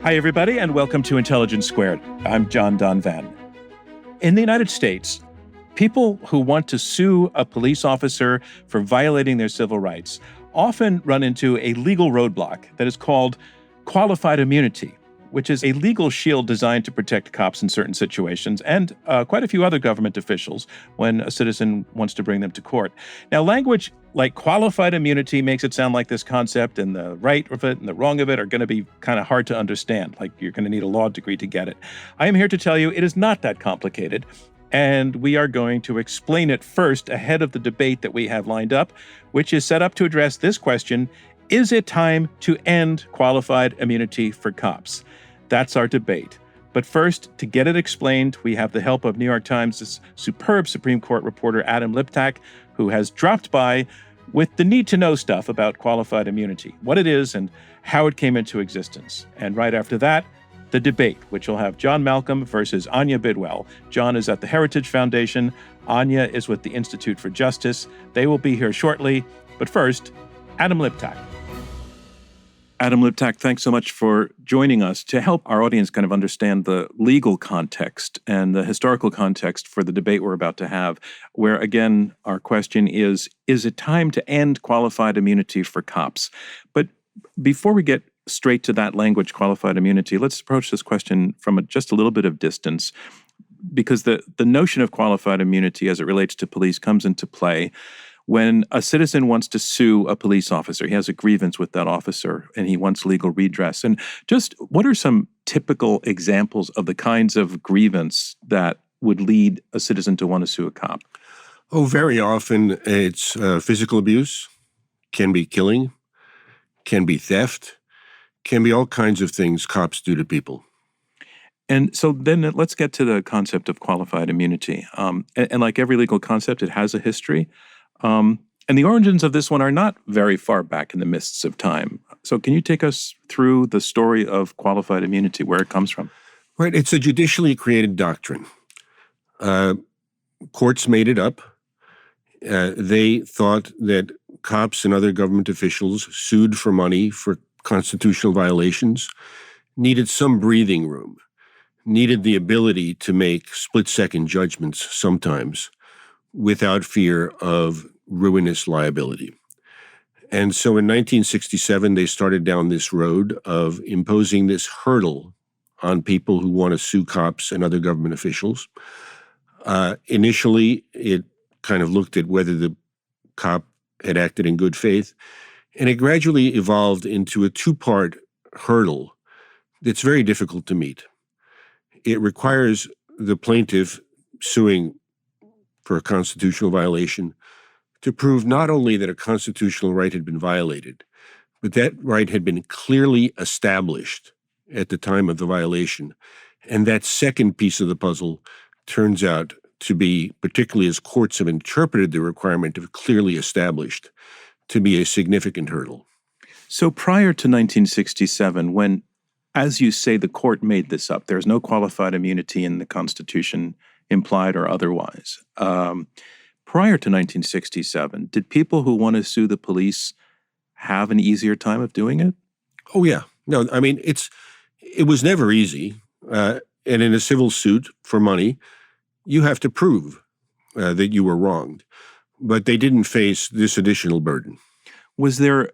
Hi, everybody, and welcome to Intelligence Squared. I'm John Donvan. In the United States, people who want to sue a police officer for violating their civil rights often run into a legal roadblock that is called qualified immunity, which is a legal shield designed to protect cops in certain situations and quite a few other government officials when a citizen wants to bring them to court. Now, language like qualified immunity makes it sound like this concept and the right of it and the wrong of it are going to be kind of hard to understand, like you're going to need a law degree to get it. I am here to tell you it is not that complicated, and we are going to explain it first ahead of the debate that we have lined up, which is set up to address this question: is it time to end qualified immunity for cops? That's our debate. But first, to get it explained, we have the help of New York Times' superb Supreme Court reporter Adam Liptak, who has dropped by with the need-to-know stuff about qualified immunity, what it is and how it came into existence. And right after that, the debate, which will have John Malcolm versus Anya Bidwell. John is at the Heritage Foundation. Anya is with the Institute for Justice. They will be here shortly. But first, Adam Liptak. Adam Liptak, thanks so much for joining us to help our audience kind of understand the legal context and the historical context for the debate we're about to have, where, again, our question is it time to end qualified immunity for cops? But before we get straight to that language, qualified immunity, let's approach this question from just a little bit of distance, because the notion of qualified immunity as it relates to police comes into play when a citizen wants to sue a police officer. He has a grievance with that officer and he wants legal redress. And just what are some typical examples of the kinds of grievance that would lead a citizen to want to sue a cop? Oh, very often it's physical abuse, can be killing, can be theft, can be all kinds of things cops do to people. And so then let's get to the concept of qualified immunity. And like every legal concept, it has a history. And the origins of this one are not very far back in the mists of time. So can you take us through the story of qualified immunity, where it comes from? Right. It's a judicially created doctrine. Courts made it up. They thought that cops and other government officials sued for money for constitutional violations needed some breathing room, needed the ability to make split-second judgments sometimes without fear of ruinous liability. And so in 1967, they started down this road of imposing this hurdle on people who want to sue cops and other government officials. Initially, it kind of looked at whether the cop had acted in good faith, and it gradually evolved into a two-part hurdle that's very difficult to meet. It requires the plaintiff suing for a constitutional violation to prove not only that a constitutional right had been violated, but that right had been clearly established at the time of the violation. And that second piece of the puzzle turns out to be, particularly as courts have interpreted the requirement of clearly established, to be a significant hurdle. So prior to 1967, when, as you say, the court made this up, there's no qualified immunity in the Constitution, implied or otherwise. Prior to 1967, did people who want to sue the police have an easier time of doing it? Oh, yeah. No, I mean, it was never easy. And in a civil suit for money, you have to prove that you were wronged. But they didn't face this additional burden. Was there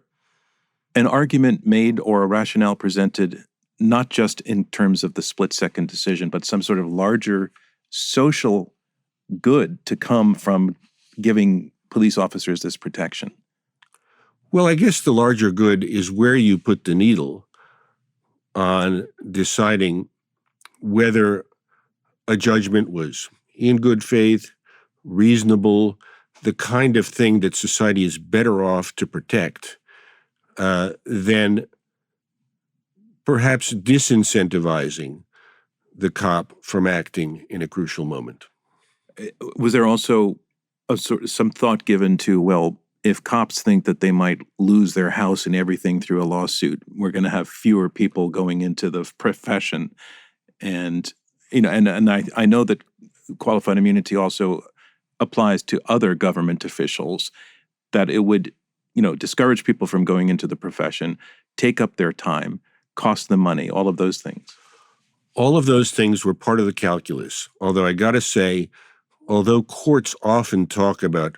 an argument made or a rationale presented, not just in terms of the split-second decision, but some sort of larger social good to come from giving police officers this protection? Well, I guess the larger good is where you put the needle on deciding whether a judgment was in good faith, reasonable, the kind of thing that society is better off to protect than perhaps disincentivizing the cop from acting in a crucial moment. Was there also some thought given to, well, if cops think that they might lose their house and everything through a lawsuit, we're going to have fewer people going into the profession. And, I know that qualified immunity also applies to other government officials, that it would, discourage people from going into the profession, take up their time, cost them money, all of those things? All of those things were part of the calculus, although I got to say, although courts often talk about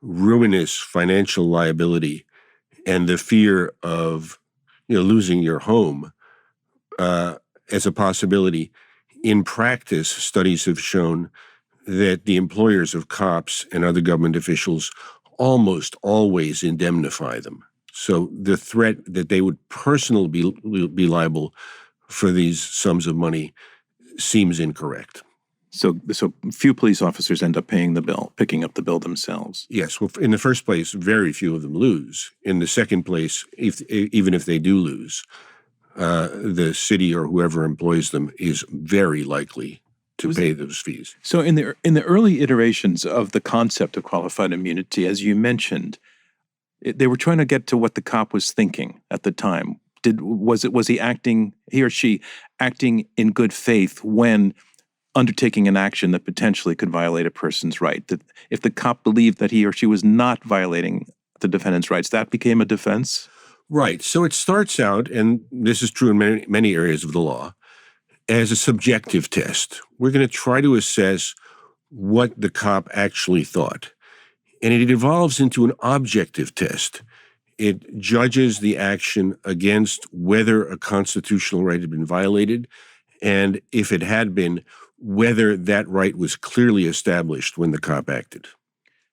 ruinous financial liability and the fear of losing your home as a possibility, in practice, studies have shown that the employers of cops and other government officials almost always indemnify them. So the threat that they would personally be liable for these sums of money seems incorrect. So few police officers end up paying the bill, picking up the bill themselves. Yes. Well, in the first place, very few of them lose. In the second place, even if they do lose, the city or whoever employs them is very likely to pay those fees. So in the early iterations of the concept of qualified immunity, as you mentioned, they were trying to get to what the cop was thinking at the time. Was he or she acting in good faith when undertaking an action that potentially could violate a person's right? That if the cop believed that he or she was not violating the defendant's rights, that became a defense? Right. So it starts out, and this is true in many areas of the law, as a subjective test. We're going to try to assess what the cop actually thought. And it evolves into an objective test. It judges the action against whether a constitutional right had been violated, and if it had been, whether that right was clearly established when the cop acted.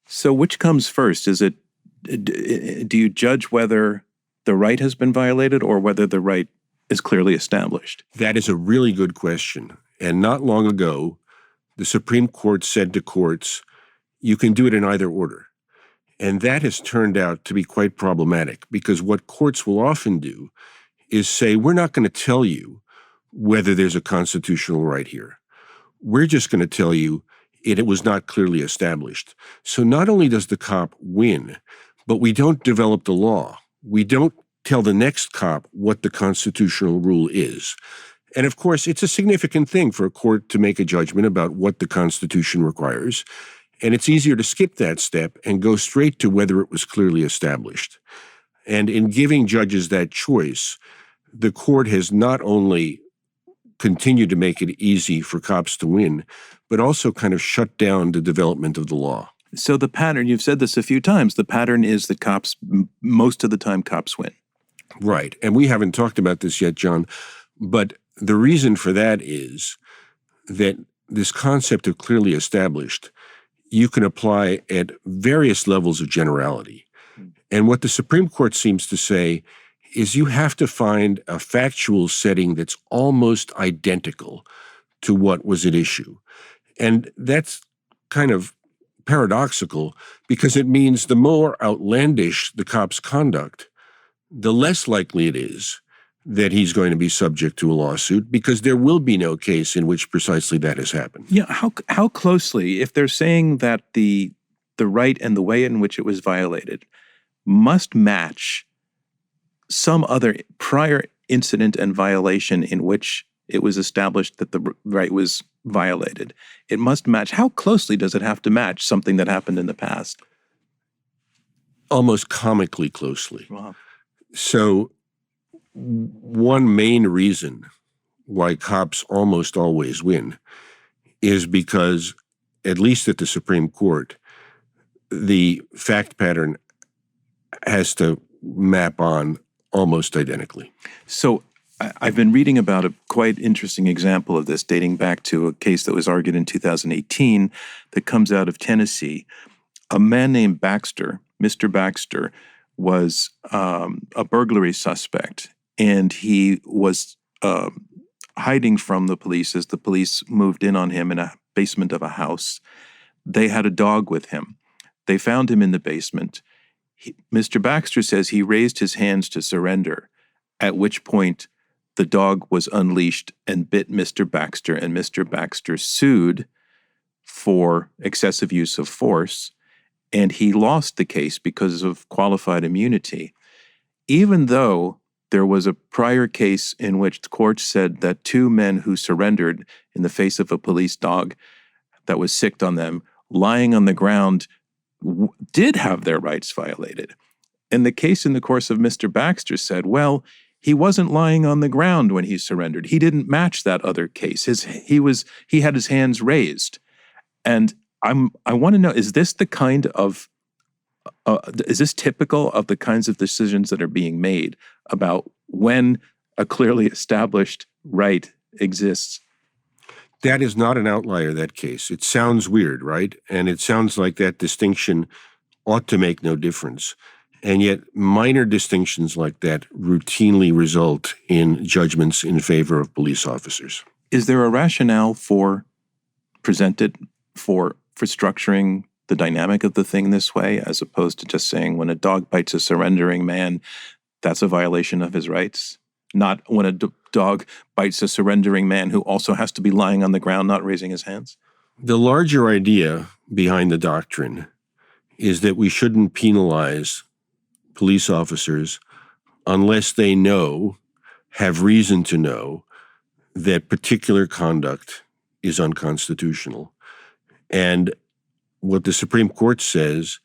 So which comes first? Do you judge whether the right has been violated or whether the right is clearly established? That is a really good question. And not long ago, the Supreme Court said to courts, you can do it in either order. And that has turned out to be quite problematic because what courts will often do is say, we're not going to tell you whether there's a constitutional right here. We're just going to tell you it was not clearly established. So not only does the cop win, but we don't develop the law. We don't tell the next cop what the constitutional rule is. And of course, it's a significant thing for a court to make a judgment about what the Constitution requires. And it's easier to skip that step and go straight to whether it was clearly established. And in giving judges that choice, the court has not only continued to make it easy for cops to win, but also kind of shut down the development of the law. So the pattern, you've said this a few times, the pattern is that most of the time cops win. Right. And we haven't talked about this yet, John, but the reason for that is that this concept of clearly established, you can apply at various levels of generality. And what the Supreme Court seems to say is you have to find a factual setting that's almost identical to what was at issue. And that's kind of paradoxical because it means the more outlandish the cop's conduct, the less likely it is that he's going to be subject to a lawsuit because there will be no case in which precisely that has happened. Yeah, how closely, if they're saying that the right and the way in which it was violated must match some other prior incident and violation in which it was established that the right was violated, it must match. How closely does it have to match something that happened in the past? Almost comically closely. Wow. So one main reason why cops almost always win is because, at least at the Supreme Court, the fact pattern has to map on almost identically. So I've been reading about a quite interesting example of this dating back to a case that was argued in 2018 that comes out of Tennessee. A man named Baxter, Mr. Baxter, was a burglary suspect, and he was hiding from the police as the police moved in on him in a basement of a house. They had a dog with him. They found him in the basement. Mr. Baxter says he raised his hands to surrender, at which point the dog was unleashed and bit Mr. Baxter, and Mr. Baxter sued for excessive use of force, and he lost the case because of qualified immunity, even though there was a prior case in which the court said that two men who surrendered in the face of a police dog that was sicked on them, lying on the ground, did have their rights violated. And the case in the course of Mr. Baxter said, well, He wasn't lying on the ground when he surrendered. He didn't match that other case. He had his hands raised. And I want to know, is this the kind of is this typical of the kinds of decisions that are being made about when a clearly established right exists? That is not an outlier, that case. It sounds weird, right? And it sounds like that distinction ought to make no difference. And yet minor distinctions like that routinely result in judgments in favor of police officers. Is there a rationale presented for structuring the dynamic of the thing this way, as opposed to just saying when a dog bites a surrendering man, that's a violation of his rights? Not when a dog bites a surrendering man who also has to be lying on the ground, not raising his hands? The larger idea behind the doctrine is that we shouldn't penalize police officers unless they have reason to know, that particular conduct is unconstitutional. And what the Supreme Court says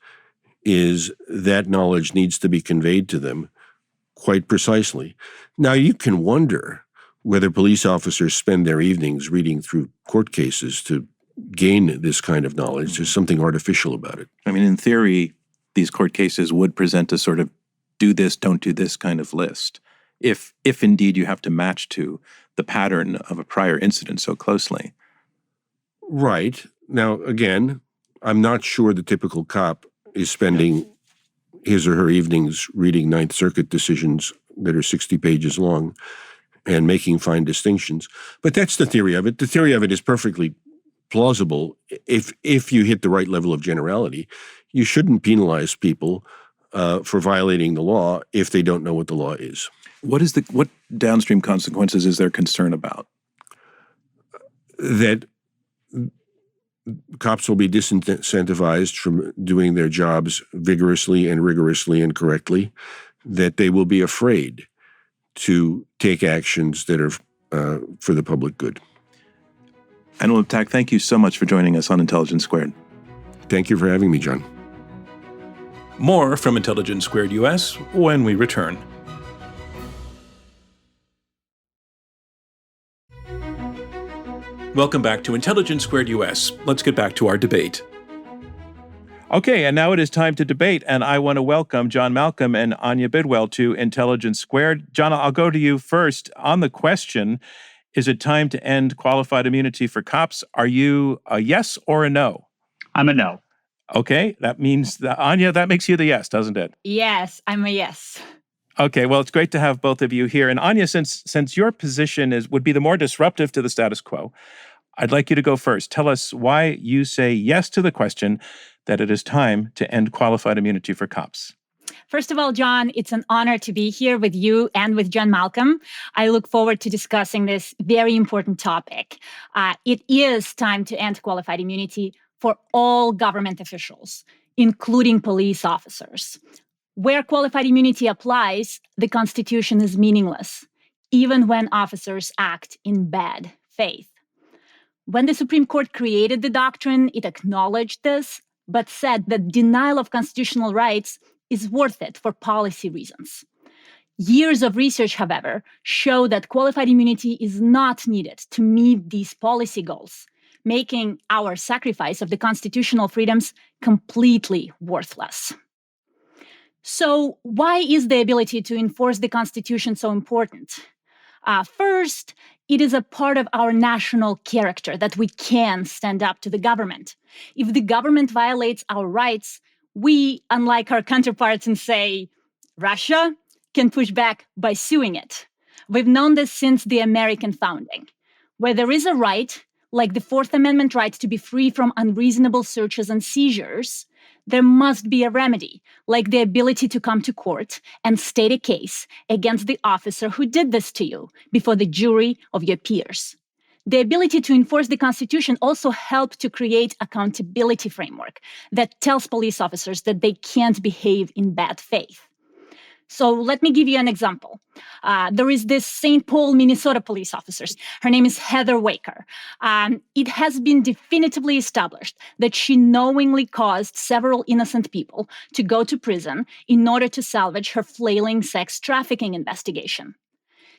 is that knowledge needs to be conveyed to them quite precisely. Now, you can wonder whether police officers spend their evenings reading through court cases to gain this kind of knowledge. There's something artificial about it. I mean, in theory, these court cases would present a sort of do this, don't do this kind of list, if indeed you have to match to the pattern of a prior incident so closely. Right. Now, again, I'm not sure the typical cop is spending his or her evenings reading Ninth Circuit decisions that are 60 pages long and making fine distinctions. But that's the theory of it. The theory of it is perfectly plausible. If you hit the right level of generality, you shouldn't penalize people for violating the law if they don't know what the law is. What downstream consequences is there concern about? That cops will be disincentivized from doing their jobs vigorously and rigorously and correctly, that they will be afraid to take actions that are for the public good. Anil Aptak, thank you so much for joining us on Intelligence Squared. Thank you for having me, John. More from Intelligence Squared US when we return. Welcome back to Intelligence Squared US. Let's get back to our debate. Okay, and now it is time to debate, and I want to welcome John Malcolm and Anya Bidwell to Intelligence Squared. John, I'll go to you first. On the question, is it time to end qualified immunity for cops? Are you a yes or a no? I'm a no. Okay, that means, Anya, that makes you the yes, doesn't it? Yes, I'm a yes. Okay, well, it's great to have both of you here. And Anya, since your position would be the more disruptive to the status quo, I'd like you to go first. Tell us why you say yes to the question that it is time to end qualified immunity for cops. First of all, John, it's an honor to be here with you and with John Malcolm. I look forward to discussing this very important topic. It is time to end qualified immunity for all government officials, including police officers. Where qualified immunity applies, the Constitution is meaningless, even when officers act in bad faith. When the Supreme Court created the doctrine, it acknowledged this, but said that denial of constitutional rights is worth it for policy reasons. Years of research, however, show that qualified immunity is not needed to meet these policy goals, making our sacrifice of the constitutional freedoms completely worthless. So why is the ability to enforce the Constitution so important? First, it is a part of our national character that we can stand up to the government. If the government violates our rights, we, unlike our counterparts in, say, Russia, can push back by suing it. We've known this since the American founding. Where there is a right, like the Fourth Amendment right to be free from unreasonable searches and seizures, there must be a remedy, like the ability to come to court and state a case against the officer who did this to you before the jury of your peers. The ability to enforce the Constitution also helped to create accountability framework that tells police officers that they can't behave in bad faith. So let me give you an example. There is this St. Paul, Minnesota police officer. Her name is Heather Waker. It has been definitively established that she knowingly caused several innocent people to go to prison in order to salvage her flailing sex trafficking investigation.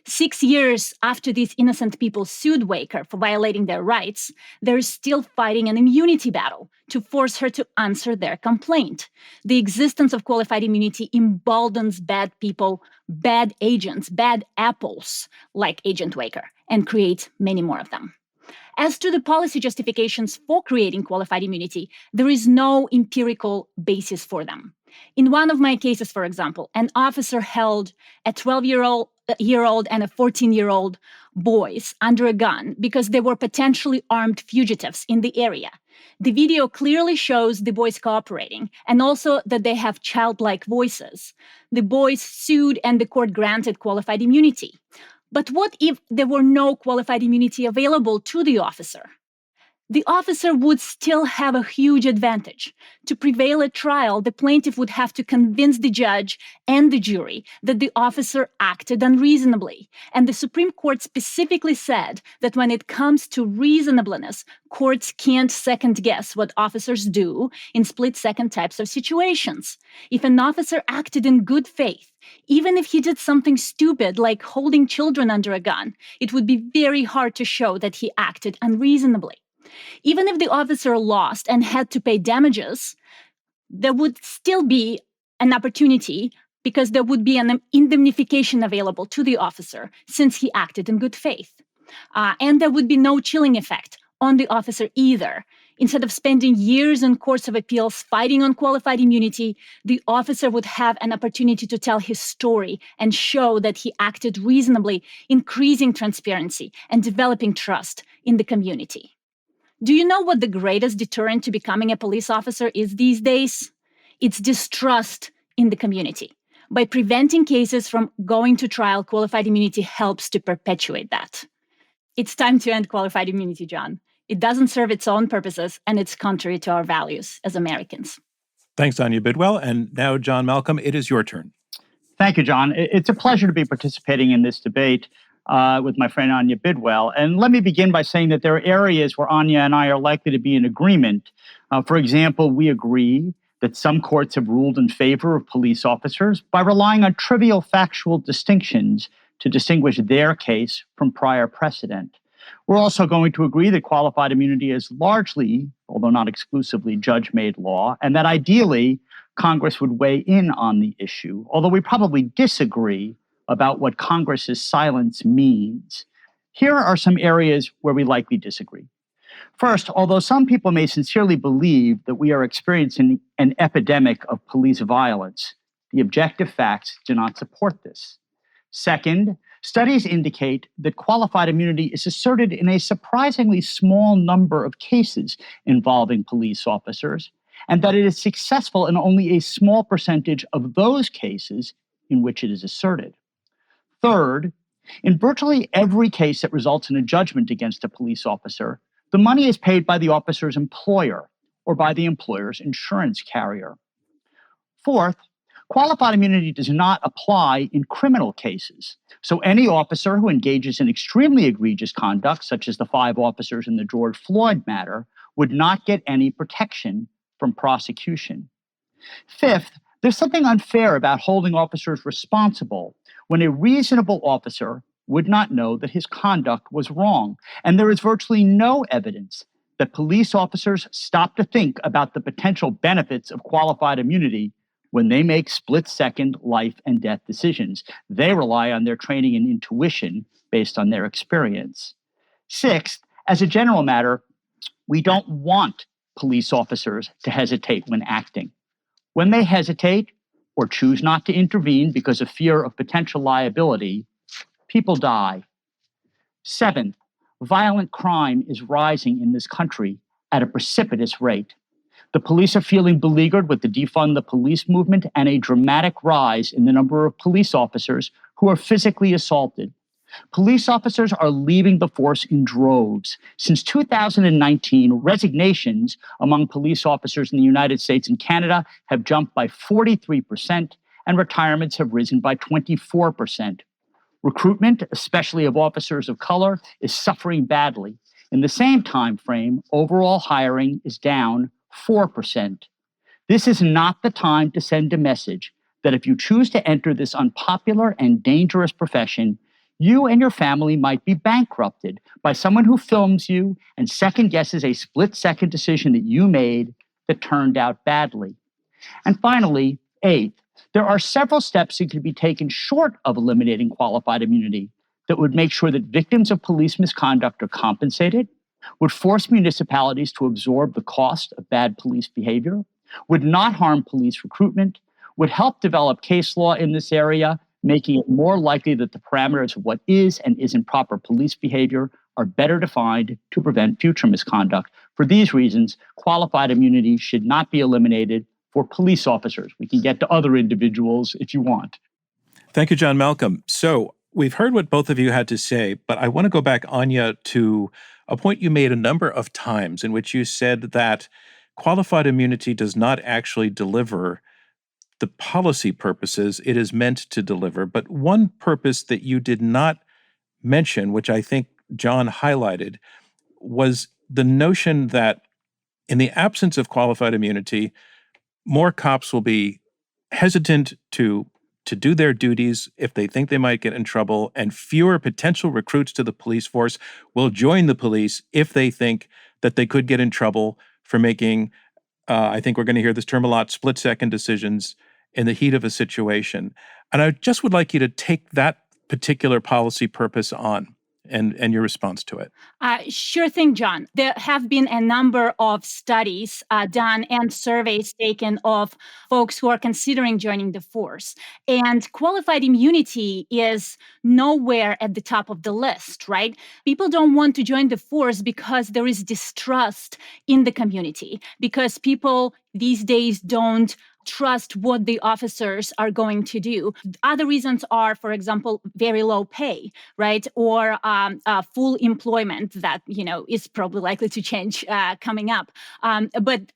6 years after these innocent people sued Waker for violating their rights, they're still fighting an immunity battle to force her to answer their complaint. The existence of qualified immunity emboldens bad people, bad agents, bad apples like Agent Waker, and creates many more of them. As to the policy justifications for creating qualified immunity, there is no empirical basis for them. In one of my cases, for example, an officer held a 12-year-old and a 14-year-old boys under a gun because they were potentially armed fugitives in the area. The video clearly shows the boys cooperating and also that they have childlike voices. The boys sued and the court granted qualified immunity. But what if there were no qualified immunity available to the officer? The officer would still have a huge advantage. To prevail at trial, the plaintiff would have to convince the judge and the jury that the officer acted unreasonably. And the Supreme Court specifically said that when it comes to reasonableness, courts can't second-guess what officers do in split-second types of situations. If an officer acted in good faith, even if he did something stupid like holding children under a gun, it would be very hard to show that he acted unreasonably. Even if the officer lost and had to pay damages, there would still be an opportunity because there would be an indemnification available to the officer since he acted in good faith. And there would be no chilling effect on the officer either. Instead of spending years in courts of appeals fighting on qualified immunity, the officer would have an opportunity to tell his story and show that he acted reasonably, increasing transparency and developing trust in the community. Do you know what the greatest deterrent to becoming a police officer is these days? It's distrust in the community. By preventing cases from going to trial, qualified immunity helps to perpetuate that. It's time to end qualified immunity, John. It doesn't serve its own purposes, and it's contrary to our values as Americans. Thanks, Anya Bidwell. And now, John Malcolm, it is your turn. Thank you, John. It's a pleasure to be participating in this debate with my friend Anya Bidwell. And let me begin by saying that there are areas where Anya and I are likely to be in agreement. For example, we agree that some courts have ruled in favor of police officers by relying on trivial factual distinctions to distinguish their case from prior precedent. We're also going to agree that qualified immunity is largely, although not exclusively, judge-made law, and that ideally Congress would weigh in on the issue, although we probably disagree about what Congress's silence means. Here are some areas where we likely disagree. First, although some people may sincerely believe that we are experiencing an epidemic of police violence, the objective facts do not support this. Second, studies indicate that qualified immunity is asserted in a surprisingly small number of cases involving police officers, and that it is successful in only a small percentage of those cases in which it is asserted. Third, in virtually every case that results in a judgment against a police officer, the money is paid by the officer's employer or by the employer's insurance carrier. Fourth, qualified immunity does not apply in criminal cases. So any officer who engages in extremely egregious conduct, such as the 5 officers in the George Floyd matter, would not get any protection from prosecution. Fifth, there's something unfair about holding officers responsible when a reasonable officer would not know that his conduct was wrong. And there is virtually no evidence that police officers stop to think about the potential benefits of qualified immunity when they make split-second life and death decisions. They rely on their training and intuition based on their experience. Sixth, as a general matter, we don't want police officers to hesitate when acting. When they hesitate or choose not to intervene because of fear of potential liability, people die. Seventh, violent crime is rising in this country at a precipitous rate. The police are feeling beleaguered with the defund the police movement and a dramatic rise in the number of police officers who are physically assaulted. Police officers are leaving the force in droves. Since 2019, resignations among police officers in the United States and Canada have jumped by 43%, and retirements have risen by 24%. Recruitment, especially of officers of color, is suffering badly. In the same time frame, overall hiring is down 4%. This is not the time to send a message that if you choose to enter this unpopular and dangerous profession, You and your family might be bankrupted by someone who films you and second guesses a split-second decision that you made that turned out badly. And finally, eighth, there are several steps that could be taken short of eliminating qualified immunity that would make sure that victims of police misconduct are compensated, would force municipalities to absorb the cost of bad police behavior, would not harm police recruitment, would help develop case law in this area, making it more likely that the parameters of what is and isn't proper police behavior are better defined to prevent future misconduct. For these reasons, qualified immunity should not be eliminated for police officers. We can get to other individuals if you want. Thank you, John Malcolm. So we've heard what both of you had to say, but I want to go back, Anya, to a point you made a number of times in which you said that qualified immunity does not actually deliver the policy purposes it is meant to deliver. But one purpose that you did not mention, which I think John highlighted, was the notion that in the absence of qualified immunity, more cops will be hesitant to do their duties if they think they might get in trouble, and fewer potential recruits to the police force will join the police if they think that they could get in trouble for making, I think we're going to hear this term a lot, split-second decisions in the heat of a situation. And I just would like you to take that particular policy purpose on and your response to it. Sure thing, John. There have been a number of studies done and surveys taken of folks who are considering joining the force. And qualified immunity is nowhere at the top of the list, right? People don't want to join the force because there is distrust in the community, because people these days don't trust what the officers are going to do. Other reasons are, for example, very low pay, right? Or full employment that, is probably likely to change coming up. But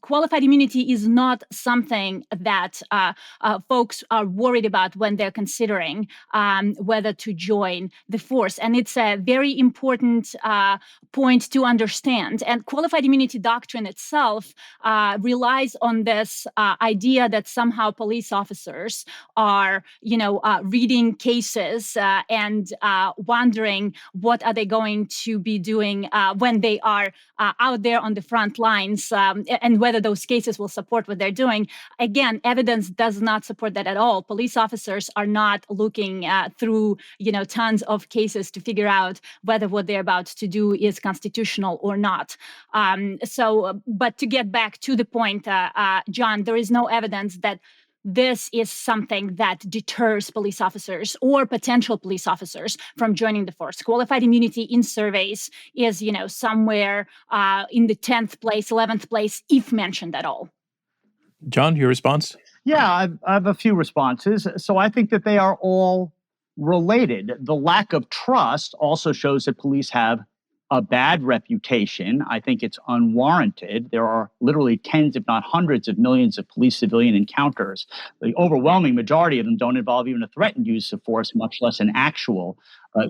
qualified immunity is not something that folks are worried about when they're considering whether to join the force. And it's a very important point to understand. And qualified immunity doctrine itself relies on this idea that somehow police officers are, reading cases and wondering what are they going to be doing when they are out there on the front lines, and whether those cases will support what they're doing. Again, evidence does not support that at all. Police officers are not looking through, tons of cases to figure out whether what they're about to do is constitutional or not. But to get back to the point, John, there is no evidence that this is something that deters police officers or potential police officers from joining the force. Qualified immunity in surveys is, somewhere in the 10th place, 11th place, if mentioned at all. John, your response? Yeah, I have a few responses. So I think that they are all related. The lack of trust also shows that police have a bad reputation. I think it's unwarranted. There are literally tens, if not hundreds of millions of police-civilian encounters. The overwhelming majority of them don't involve even a threatened use of force, much less an actual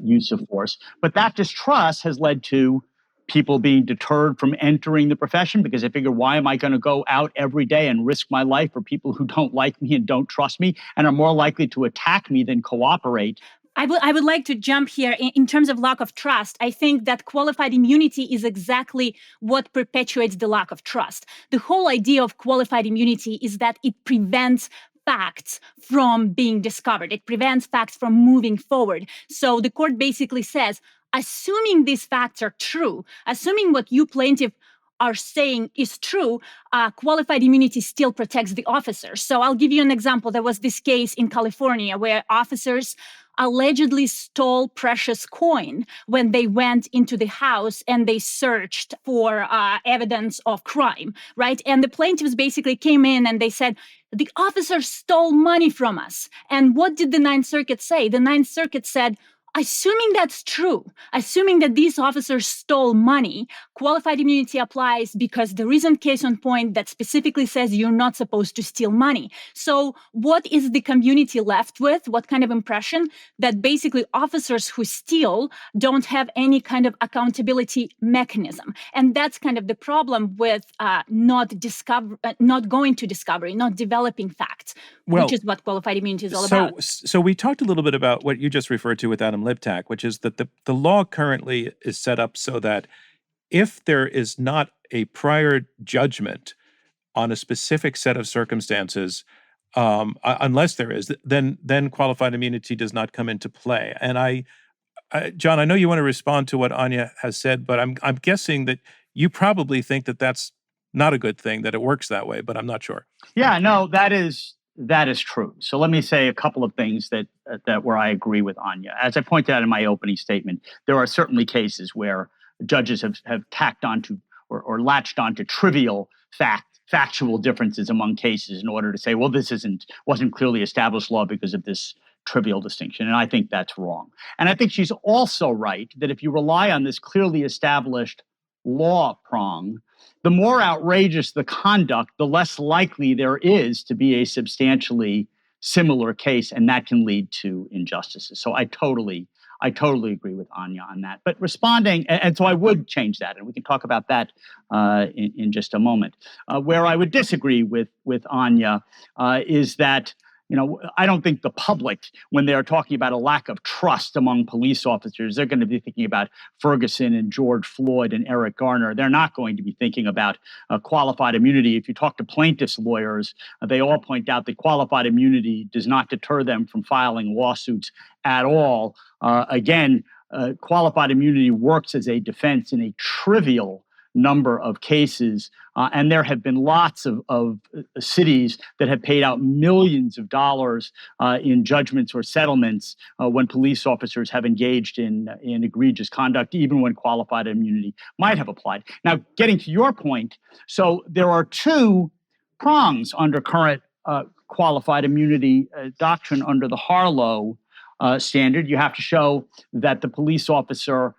use of force. But that distrust has led to people being deterred from entering the profession because they figure, why am I going to go out every day and risk my life for people who don't like me and don't trust me and are more likely to attack me than cooperate? I would like to jump here in terms of lack of trust. I think that qualified immunity is exactly what perpetuates the lack of trust. The whole idea of qualified immunity is that it prevents facts from being discovered. It prevents facts from moving forward. So the court basically says, assuming these facts are true, assuming what you plaintiff are saying is true, qualified immunity still protects the officers. So I'll give you an example. There was this case in California where officers allegedly stole precious coin when they went into the house and they searched for evidence of crime, right? And the plaintiffs basically came in and they said, the officers stole money from us. And what did the Ninth Circuit say? The Ninth Circuit said, assuming that's true, assuming that these officers stole money, qualified immunity applies because there isn't case on point that specifically says you're not supposed to steal money. So what is the community left with? What kind of impression? That basically officers who steal don't have any kind of accountability mechanism. And that's kind of the problem with not going to discovery, not developing facts, which is what qualified immunity is all about. So we talked a little bit about what you just referred to with Adam from Liptak, which is that the law currently is set up so that if there is not a prior judgment on a specific set of circumstances, unless there is, then qualified immunity does not come into play. And John, I know you want to respond to what Anya has said, but I'm guessing that you probably think that that's not a good thing, that it works that way, but I'm not sure. Yeah, no, that is true. So let me say a couple of things that where I agree with Anya. As I pointed out in my opening statement, there are certainly cases where judges have tacked onto or latched onto trivial factual differences among cases in order to say, well, this wasn't clearly established law because of this trivial distinction. And I think that's wrong. And I think she's also right that if you rely on this clearly established law prong, the more outrageous the conduct, the less likely there is to be a substantially similar case, and that can lead to injustices. So I totally agree with Anya on that. But responding, and so I would change that, and we can talk about that in just a moment. Where I would disagree with Anya is that, I don't think the public, when they're talking about a lack of trust among police officers, they're going to be thinking about Ferguson and George Floyd and Eric Garner. They're not going to be thinking about qualified immunity. If you talk to plaintiffs' lawyers, they all point out that qualified immunity does not deter them from filing lawsuits at all. Again, qualified immunity works as a defense in a trivial number of cases. And there have been lots of cities that have paid out millions of dollars in judgments or settlements when police officers have engaged in egregious conduct, even when qualified immunity might have applied. Now, getting to your point, so there are two prongs under current qualified immunity doctrine under the Harlow standard. You have to show that the police officer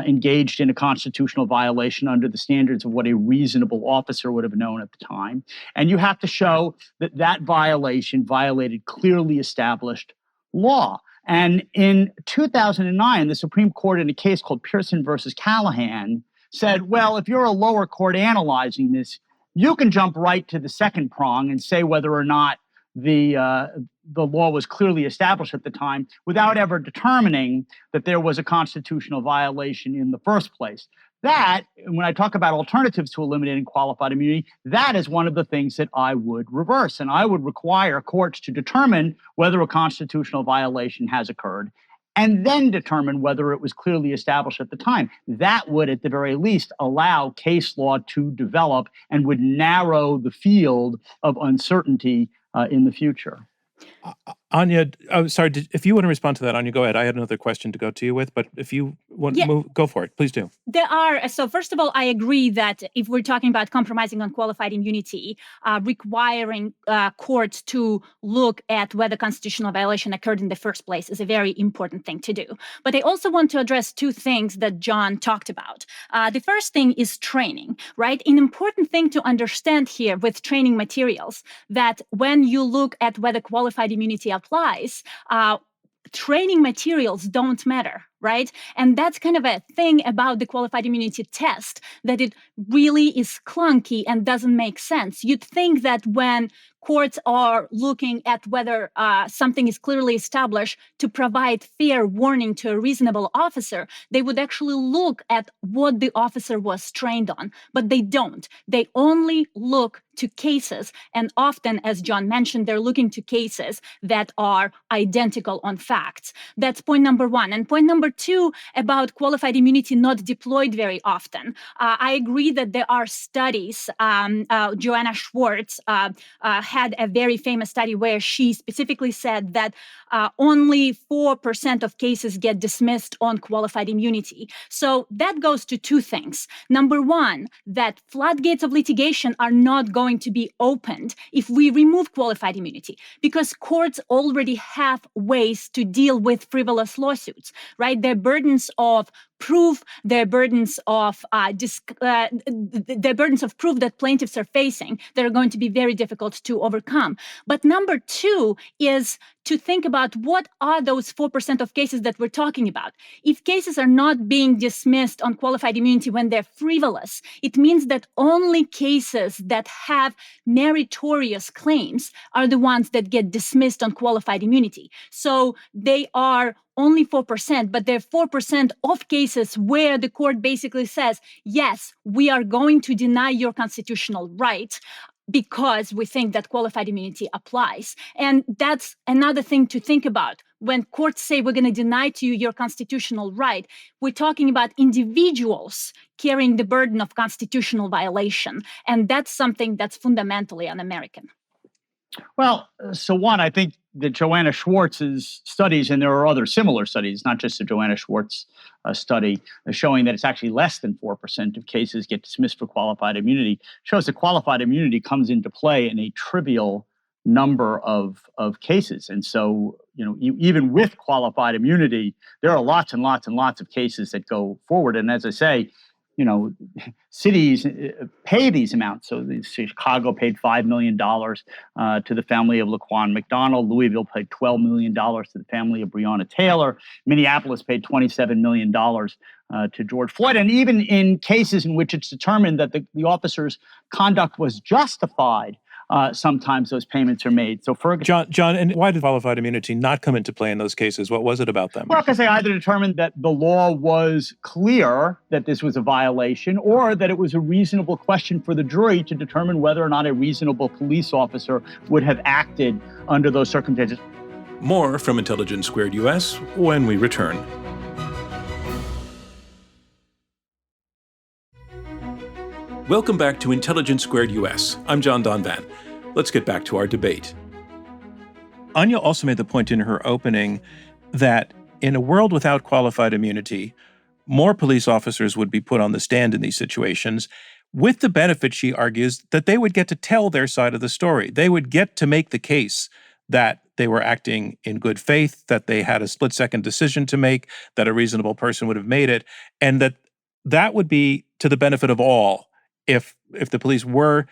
engaged in a constitutional violation under the standards of what a reasonable officer would have known at the time. And you have to show that that violation violated clearly established law. And in 2009, the Supreme Court, in a case called Pearson versus Callahan, said, well, if you're a lower court analyzing this, you can jump right to the second prong and say whether or not the law was clearly established at the time without ever determining that there was a constitutional violation in the first place. That, when I talk about alternatives to eliminating qualified immunity, that is one of the things that I would reverse. And I would require courts to determine whether a constitutional violation has occurred and then determine whether it was clearly established at the time. That would, at the very least, allow case law to develop and would narrow the field of uncertainty in the future. Anya, sorry, if you want to respond to that, Anya, go ahead. I had another question to go to you with, but if you want to move, go for it. Please do. So first of all, I agree that if we're talking about compromising on qualified immunity, requiring courts to look at whether constitutional violation occurred in the first place is a very important thing to do. But I also want to address two things that John talked about. The first thing is training, right? An important thing to understand here with training materials, that when you look at whether qualified immunity applies, training materials don't matter, right? And that's kind of a thing about the qualified immunity test, that it really is clunky and doesn't make sense. You'd think that when courts are looking at whether something is clearly established to provide fair warning to a reasonable officer, they would actually look at what the officer was trained on, but they don't. They only look to cases, and often, as John mentioned, they're looking to cases that are identical on facts. That's point number one. And point number two about qualified immunity not deployed very often. I agree that there are studies. Joanna Schwartz had a very famous study where she specifically said that only 4% of cases get dismissed on qualified immunity. So that goes to two things. Number one, that floodgates of litigation are not going to be opened if we remove qualified immunity, because courts already have ways to deal with frivolous lawsuits, right? Their burdens of proof, their burdens of proof that plaintiffs are facing, that are going to be very difficult to overcome. But number two is to think about what are those 4% of cases that we're talking about. If cases are not being dismissed on qualified immunity when they're frivolous, it means that only cases that have meritorious claims are the ones that get dismissed on qualified immunity. So they are only 4%, but they're 4% of cases where the court basically says, yes, we are going to deny your constitutional right because we think that qualified immunity applies. And that's another thing to think about. When courts say we're going to deny to you your constitutional right, we're talking about individuals carrying the burden of constitutional violation. And that's something that's fundamentally un-American. Well, so one, I think that Joanna Schwartz's studies, and there are other similar studies, not just the Joanna Schwartz study, showing that it's actually less than 4% of cases get dismissed for qualified immunity, shows that qualified immunity comes into play in a trivial number of cases. And so, even with qualified immunity, there are lots and lots and lots of cases that go forward. And as I say, cities pay these amounts. So Chicago paid $5 million to the family of Laquan McDonald. Louisville paid $12 million to the family of Breonna Taylor. Minneapolis paid $27 million to George Floyd. And even in cases in which it's determined that the officer's conduct was justified, sometimes those payments are made. So Ferguson. John, and why did qualified immunity not come into play in those cases? What was it about them? Well, because they either determined that the law was clear that this was a violation, or that it was a reasonable question for the jury to determine whether or not a reasonable police officer would have acted under those circumstances. More from Intelligence Squared US when we return. Welcome back to Intelligence Squared US. I'm John Donvan. Let's get back to our debate. Anya also made the point in her opening that in a world without qualified immunity, more police officers would be put on the stand in these situations, with the benefit, she argues, that they would get to tell their side of the story. They would get to make the case that they were acting in good faith, that they had a split-second decision to make, that a reasonable person would have made it, and that would be to the benefit of all if the police were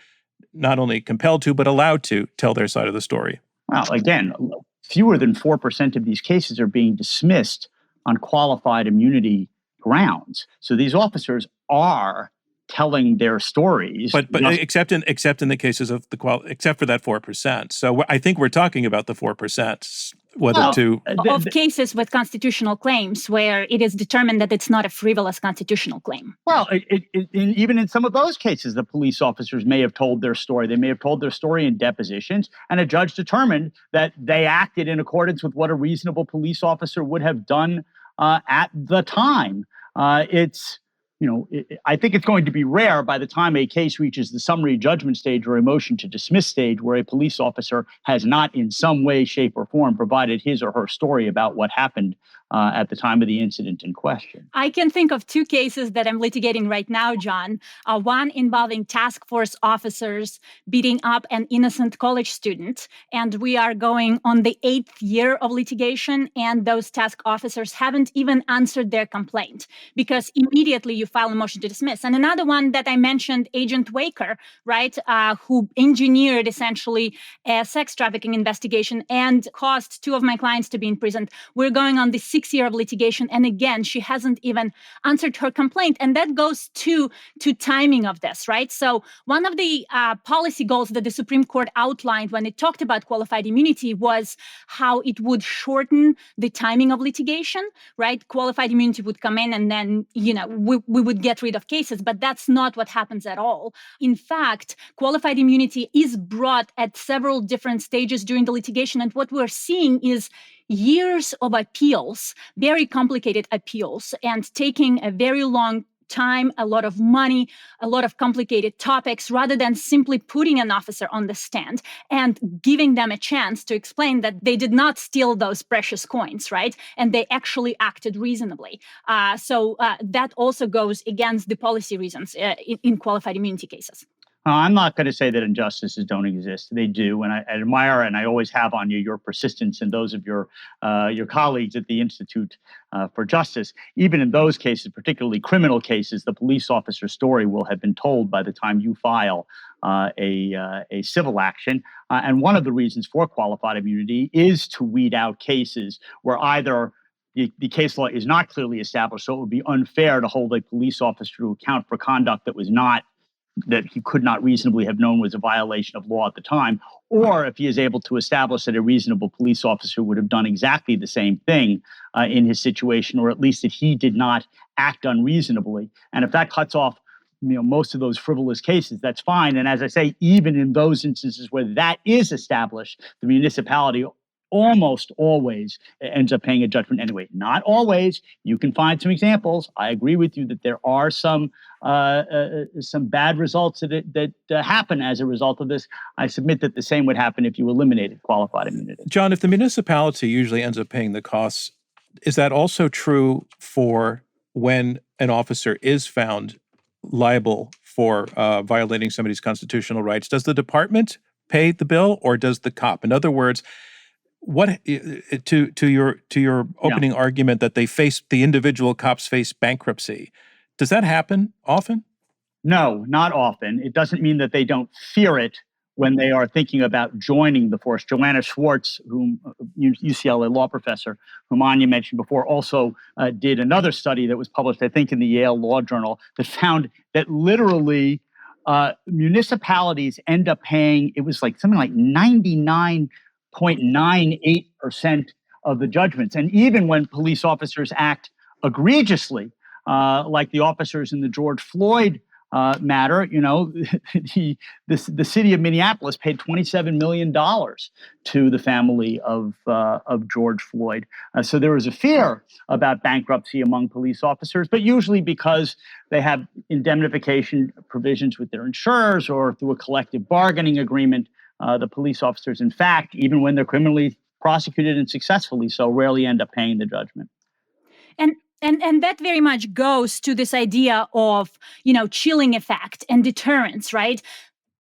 not only compelled to, but allowed to tell their side of the story. Well, again, fewer than 4% of these cases are being dismissed on qualified immunity grounds. So these officers are telling their stories. But except in the cases of except for that 4%. So I think we're talking about the 4%. Of cases with constitutional claims where it is determined that it's not a frivolous constitutional claim. Well, even in some of those cases, the police officers may have told their story. They may have told their story in depositions, and a judge determined that they acted in accordance with what a reasonable police officer would have done at the time. I think it's going to be rare by the time a case reaches the summary judgment stage or a motion to dismiss stage where a police officer has not in some way, shape, or form provided his or her story about what happened at the time of the incident in question. I can think of two cases that I'm litigating right now, John. One involving task force officers beating up an innocent college student. And we are going on the 8th year of litigation, and those task officers haven't even answered their complaint because immediately you file a motion to dismiss. And another one that I mentioned, Agent Waker, right, who engineered essentially a sex trafficking investigation and caused two of my clients to be in prison. We're going on the 6th year of litigation. And again, she hasn't even answered her complaint. And that goes to timing of this, right? So one of the policy goals that the Supreme Court outlined when it talked about qualified immunity was how it would shorten the timing of litigation, right? Qualified immunity would come in and then, we would get rid of cases, but that's not what happens at all. In fact, qualified immunity is brought at several different stages during the litigation. And what we're seeing is years of appeals, very complicated appeals, and taking a very long time, a lot of money, a lot of complicated topics, rather than simply putting an officer on the stand and giving them a chance to explain that they did not steal those precious coins, right? And they actually acted reasonably. So that also goes against the policy reasons in qualified immunity cases. I'm not going to say that injustices don't exist. They do, and I admire, and I always have on you, your persistence and those of your colleagues at the Institute for Justice. Even in those cases, particularly criminal cases, the police officer's story will have been told by the time you file a civil action. And one of the reasons for qualified immunity is to weed out cases where either the case law is not clearly established, so it would be unfair to hold a police officer to account for conduct that was not that he could not reasonably have known was a violation of law at the time, or if he is able to establish that a reasonable police officer would have done exactly the same thing in his situation, or at least that he did not act unreasonably. And if that cuts off most of those frivolous cases, that's fine. And as I say, even in those instances where that is established, the municipality almost always ends up paying a judgment anyway. Not always. You can find some examples. I agree with you that there are some bad results that happen as a result of this. I submit that the same would happen if you eliminated qualified immunity. John, if the municipality usually ends up paying the costs, is that also true for when an officer is found liable for violating somebody's constitutional rights? Does the department pay the bill, or does the cop? In other words, what to your opening argument that the individual cops face bankruptcy, does that happen often? No, not often. It doesn't mean that they don't fear it when they are thinking about joining the force. Joanna Schwartz, whom UCLA law professor, whom Anya mentioned before, also did another study that was published, I think, in the Yale Law Journal that found that literally municipalities end up paying, it was like something like 99.98% of the judgments. And even when police officers act egregiously, like the officers in the George Floyd matter, the city of Minneapolis paid $27 million to the family of George Floyd. So there was a fear about bankruptcy among police officers, but usually because they have indemnification provisions with their insurers or through a collective bargaining agreement. The police officers, in fact, even when they're criminally prosecuted and successfully so, rarely end up paying the judgment. And that very much goes to this idea of, chilling effect and deterrence, right?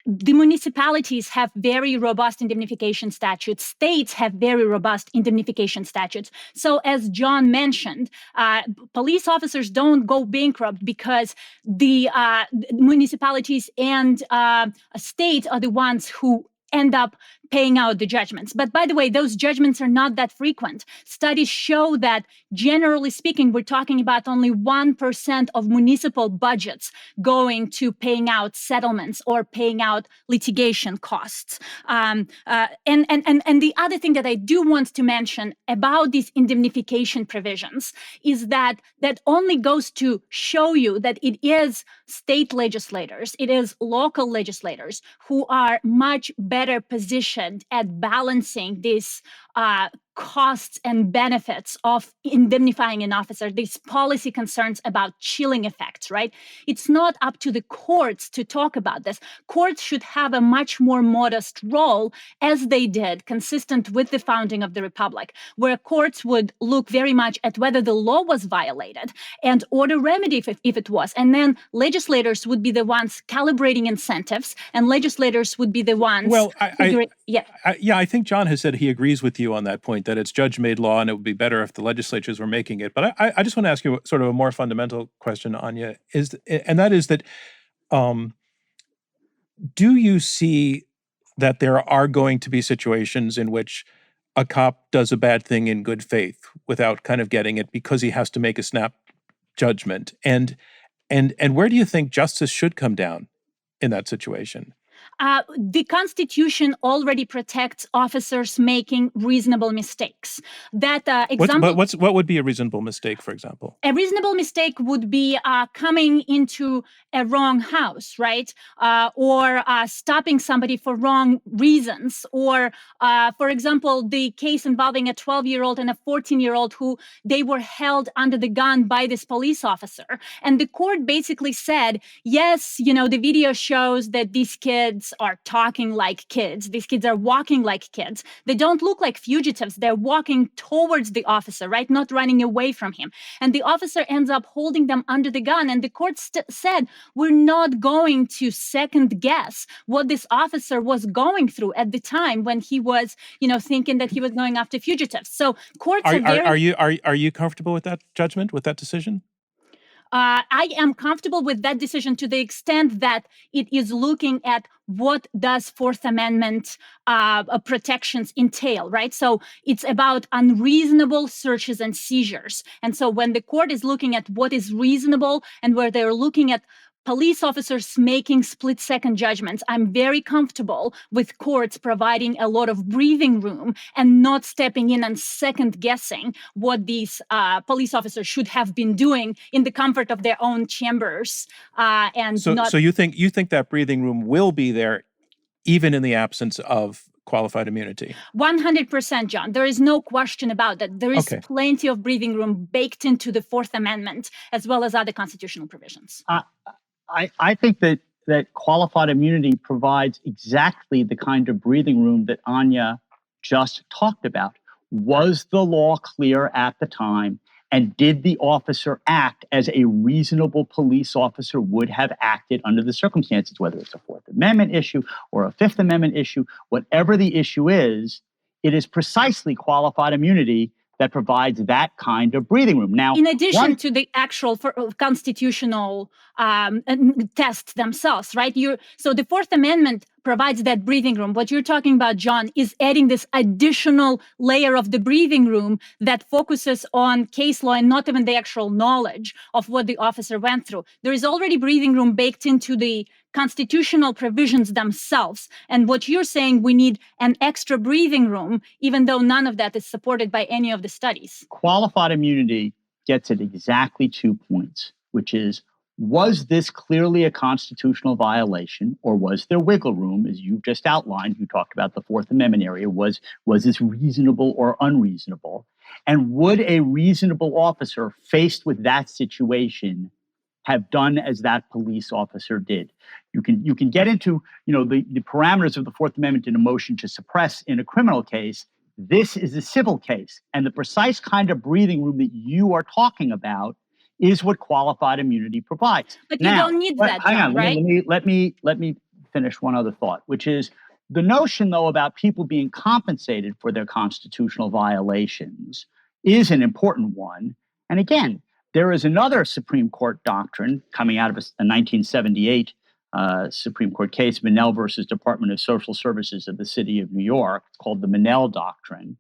The municipalities have very robust indemnification statutes. States have very robust indemnification statutes. So as John mentioned, police officers don't go bankrupt because the municipalities and state are the ones who end up paying out the judgments. But by the way, those judgments are not that frequent. Studies show that, generally speaking, we're talking about only 1% of municipal budgets going to paying out settlements or paying out litigation costs. And the other thing that I do want to mention about these indemnification provisions is that only goes to show you that it is state legislators, it is local legislators who are much better positioned at balancing these costs and benefits of indemnifying an officer, these policy concerns about chilling effects, right? It's not up to the courts to talk about this. Courts should have a much more modest role, as they did, consistent with the founding of the Republic, where courts would look very much at whether the law was violated and order remedy if it was. And then legislators would be the ones calibrating incentives, and legislators would be the ones... Well, I think John has said he agrees with you on that point, that it's judge-made law and it would be better if the legislatures were making it. But I just want to ask you sort of a more fundamental question, Anya, and that is that do you see that there are going to be situations in which a cop does a bad thing in good faith without kind of getting it because he has to make a snap judgment? And where do you think justice should come down in that situation? The Constitution already protects officers making reasonable mistakes. That example. What would be a reasonable mistake, for example? A reasonable mistake would be coming into a wrong house, right? Or stopping somebody for wrong reasons. Or, for example, the case involving a 12-year-old and a 14-year-old who they were held under the gun by this police officer. And the court basically said, yes, the video shows that these kids are talking like kids. These kids are walking like kids. They don't look like fugitives. They're walking towards the officer, right? Not running away from him. And the officer ends up holding them under the gun. And the court said, we're not going to second guess what this officer was going through at the time when he was, thinking that he was going after fugitives. So courts are you comfortable with that judgment, with that decision? I am comfortable with that decision to the extent that it is looking at what does Fourth Amendment protections entail, right? So it's about unreasonable searches and seizures. And so when the court is looking at what is reasonable and where they're looking at police officers making split-second judgments. I'm very comfortable with courts providing a lot of breathing room and not stepping in and second-guessing what these police officers should have been doing in the comfort of their own chambers. So you think that breathing room will be there even in the absence of qualified immunity? 100%, John. There is no question about that. There is Okay. plenty of breathing room baked into the Fourth Amendment as well as other constitutional provisions. I think that qualified immunity provides exactly the kind of breathing room that Anya just talked about. Was the law clear at the time? And did the officer act as a reasonable police officer would have acted under the circumstances, whether it's a Fourth Amendment issue or a Fifth Amendment issue, whatever the issue is, it is precisely qualified immunity that provides that kind of breathing room. Now, in addition to the actual constitutional tests themselves, right? So the Fourth Amendment provides that breathing room. What you're talking about, John, is adding this additional layer of the breathing room that focuses on case law and not even the actual knowledge of what the officer went through. There is already breathing room baked into the constitutional provisions themselves. And what you're saying, we need an extra breathing room, even though none of that is supported by any of the studies. Qualified immunity gets at exactly 2 points, which is, was this clearly a constitutional violation, or was there wiggle room, as you just outlined? You talked about the Fourth Amendment area. Was this reasonable or unreasonable? And would a reasonable officer faced with that situation have done as that police officer did? You can get into the parameters of the Fourth Amendment in a motion to suppress in a criminal case. This is a civil case, and the precise kind of breathing room that you are talking about is what qualified immunity provides. But you don't need that, John, right? Let me finish one other thought, which is the notion, though, about people being compensated for their constitutional violations is an important one. And again, there is another Supreme Court doctrine coming out of a 1978 Supreme Court case, Minnell versus Department of Social Services of the City of New York. It's called the Minnell Doctrine,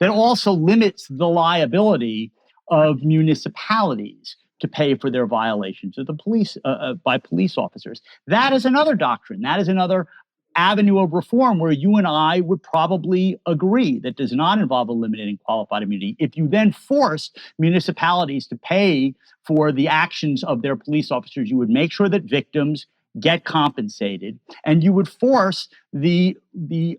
that also limits the liability of municipalities to pay for their violations of the police by police officers. That is another doctrine. That is another avenue of reform where you and I would probably agree that does not involve eliminating qualified immunity. If you then force municipalities to pay for the actions of their police officers, you would make sure that victims get compensated, and you would force the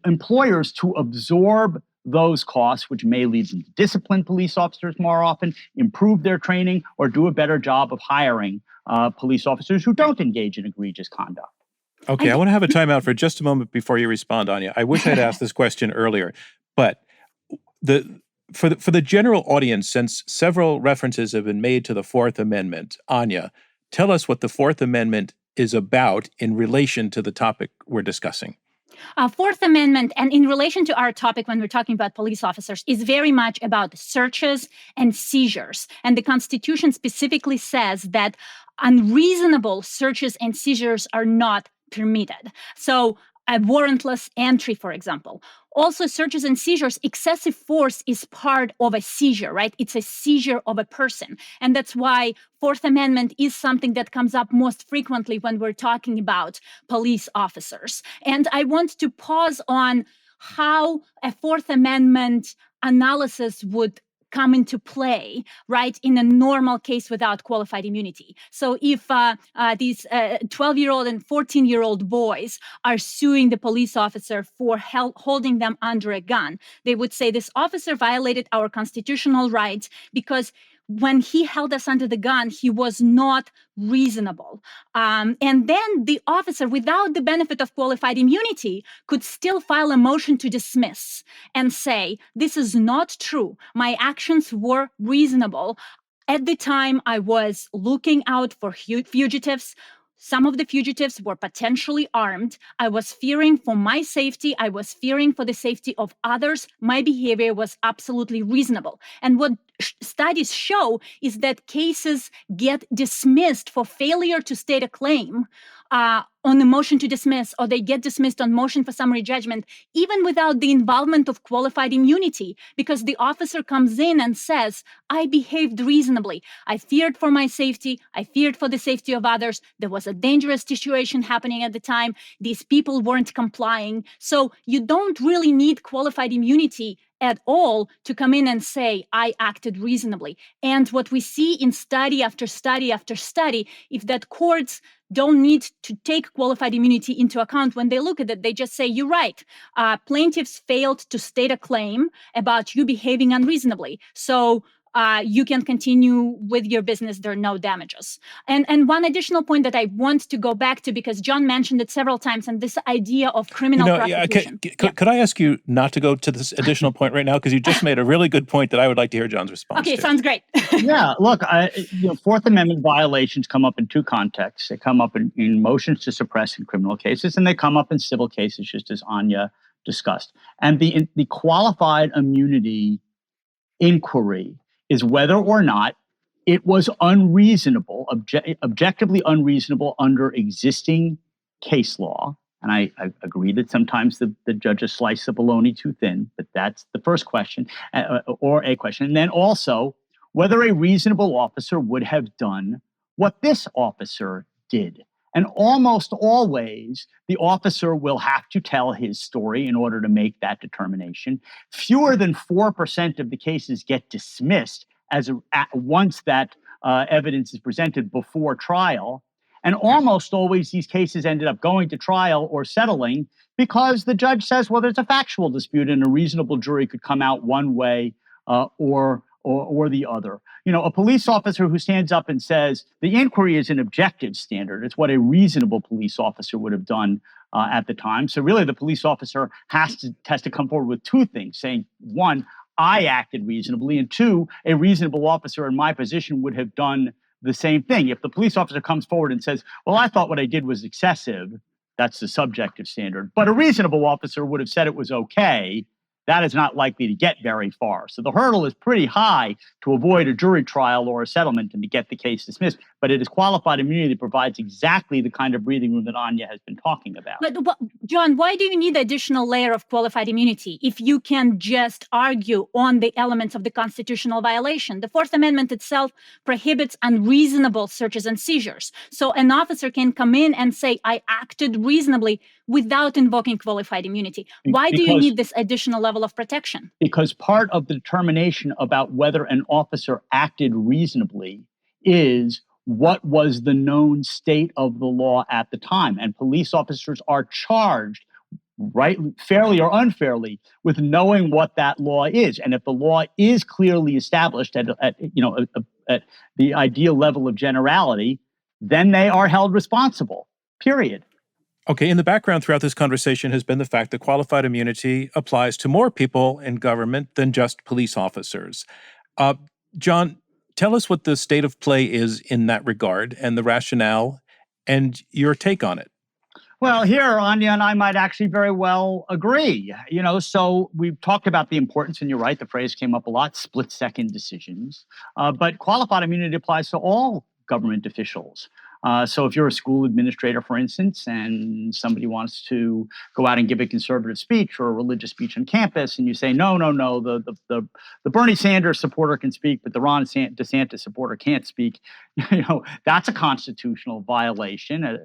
employers to absorb those costs, which may lead them to discipline police officers more often, improve their training, or do a better job of hiring police officers who don't engage in egregious conduct. Okay, I want to have a timeout for just a moment before you respond, Anya. I wish I'd asked this question earlier, but for the general audience, since several references have been made to the Fourth Amendment, Anya, tell us what the Fourth Amendment is about in relation to the topic we're discussing. Fourth Amendment, and in relation to our topic when we're talking about police officers, is very much about searches and seizures. And the Constitution specifically says that unreasonable searches and seizures are not permitted. So a warrantless entry, for example. Also, searches and seizures, excessive force is part of a seizure, right? It's a seizure of a person. And that's why Fourth Amendment is something that comes up most frequently when we're talking about police officers. And I want to pause on how a Fourth Amendment analysis would come into play, right, in a normal case without qualified immunity. So if these 12-year-old and 14-year-old boys are suing the police officer for holding them under a gun, they would say this officer violated our constitutional rights because when he held us under the gun, he was not reasonable. And then the officer, without the benefit of qualified immunity, could still file a motion to dismiss and say, this is not true. My actions were reasonable. At the time, I was looking out for fugitives. Some of the fugitives were potentially armed. I was fearing for my safety. I was fearing for the safety of others. My behavior was absolutely reasonable. And what studies show is that cases get dismissed for failure to state a claim on the motion to dismiss, or they get dismissed on motion for summary judgment, even without the involvement of qualified immunity, because the officer comes in and says, I behaved reasonably. I feared for my safety. I feared for the safety of others. There was a dangerous situation happening at the time. These people weren't complying. So you don't really need qualified immunity at all to come in and say, I acted reasonably. And what we see in study after study after study, if that courts don't need to take qualified immunity into account when they look at it, they just say, you're right. Plaintiffs failed to state a claim about you behaving unreasonably. So you can continue with your business. There are no damages. And one additional point that I want to go back to, because John mentioned it several times, and this idea of criminal prosecution. Could I ask you not to go to this additional point right now? Because you just made a really good point that I would like to hear John's response to. Okay, sounds great. Yeah, look, Fourth Amendment violations come up in two contexts. They come up in motions to suppress in criminal cases, and they come up in civil cases, just as Anya discussed. And the qualified immunity inquiry is whether or not it was unreasonable, objectively unreasonable under existing case law. And I agree that sometimes the judges slice the bologna too thin, but that's the first question, or a question. And then also whether a reasonable officer would have done what this officer did. And almost always, the officer will have to tell his story in order to make that determination. Fewer than 4% of the cases get dismissed once that evidence is presented before trial. And almost always these cases ended up going to trial or settling because the judge says, well, there's a factual dispute and a reasonable jury could come out one way or the other. A police officer who stands up and says the inquiry is an objective standard. It's what a reasonable police officer would have done at the time. So really the police officer has to come forward with two things, saying, one, I acted reasonably, and two, a reasonable officer in my position would have done the same thing. If the police officer comes forward and says, well, I thought what I did was excessive, that's the subjective standard. But a reasonable officer would have said it was okay. That is not likely to get very far. So the hurdle is pretty high to avoid a jury trial or a settlement and to get the case dismissed. But it is qualified immunity that provides exactly the kind of breathing room that Anya has been talking about. But John, why do you need an additional layer of qualified immunity if you can just argue on the elements of the constitutional violation? The Fourth Amendment itself prohibits unreasonable searches and seizures. So an officer can come in and say, I acted reasonably without invoking qualified immunity. Why do you need this additional level of protection? Because part of the determination about whether an officer acted reasonably is what was the known state of the law at the time. And police officers are charged, right, fairly or unfairly, with knowing what that law is. And if the law is clearly established at the ideal level of generality, then they are held responsible, period. Okay, in the background throughout this conversation has been the fact that qualified immunity applies to more people in government than just police officers. John, tell us what the state of play is in that regard and the rationale and your take on it. Well, here, Anya and I might actually very well agree. So we've talked about the importance, and you're right, the phrase came up a lot, split-second decisions. But qualified immunity applies to all government officials. So if you're a school administrator, for instance, and somebody wants to go out and give a conservative speech or a religious speech on campus, and you say, no, the Bernie Sanders supporter can speak, but the Ron DeSantis supporter can't speak, that's a constitutional violation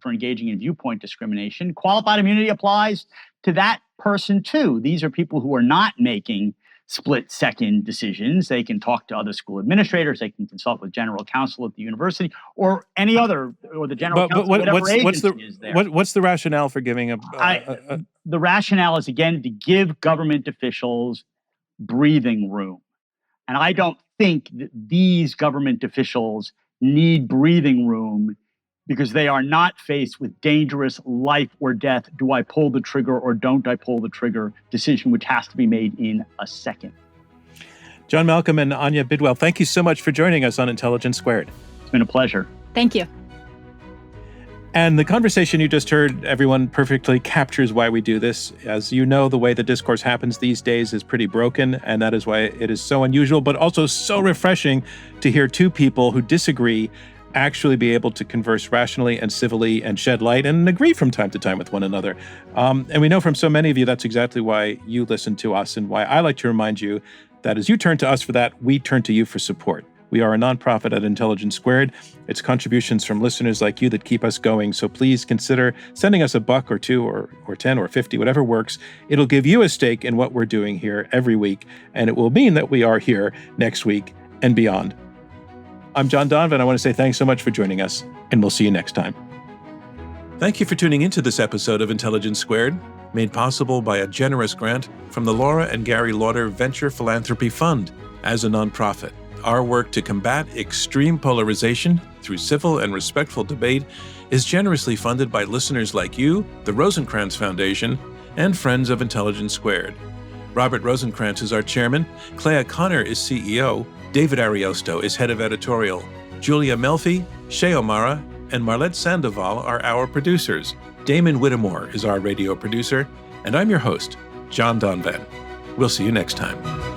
for engaging in viewpoint discrimination. Qualified immunity applies to that person too. These are people who are not making split-second decisions. They can talk to other school administrators. They can consult with general counsel at the university or any other, or the general counsel, whatever agency is there. What's the rationale for giving the rationale is, again, to give government officials breathing room. And I don't think that these government officials need breathing room because they are not faced with dangerous life or death, do I pull the trigger or don't I pull the trigger decision, which has to be made in a second. John Malcolm and Anya Bidwell, thank you so much for joining us on Intelligence Squared. It's been a pleasure. Thank you. And the conversation you just heard, everyone, perfectly captures why we do this. As you know, the way the discourse happens these days is pretty broken, and that is why it is so unusual, but also so refreshing to hear two people who disagree actually be able to converse rationally and civilly and shed light and agree from time to time with one another. And we know from so many of you that's exactly why you listen to us and why I like to remind you that as you turn to us for that, we turn to you for support. We are a nonprofit at Intelligence Squared. It's contributions from listeners like you that keep us going. So please consider sending us $1 or $2 or 10 or 50, whatever works. It'll give you a stake in what we're doing here every week, and it will mean that we are here next week and beyond. I'm John Donvan. I want to say thanks so much for joining us, and we'll see you next time. Thank you for tuning into this episode of Intelligence Squared, made possible by a generous grant from the Laura and Gary Lauder Venture Philanthropy Fund. As a nonprofit, our work to combat extreme polarization through civil and respectful debate is generously funded by listeners like you, the Rosencrantz Foundation, and friends of Intelligence Squared. Robert Rosencrantz is our chairman, Clea Connor is CEO, David Ariosto is head of editorial, Julia Melfi, Shea O'Mara, and Marlette Sandoval are our producers. Damon Whittemore is our radio producer, and I'm your host, John Donvan. We'll see you next time.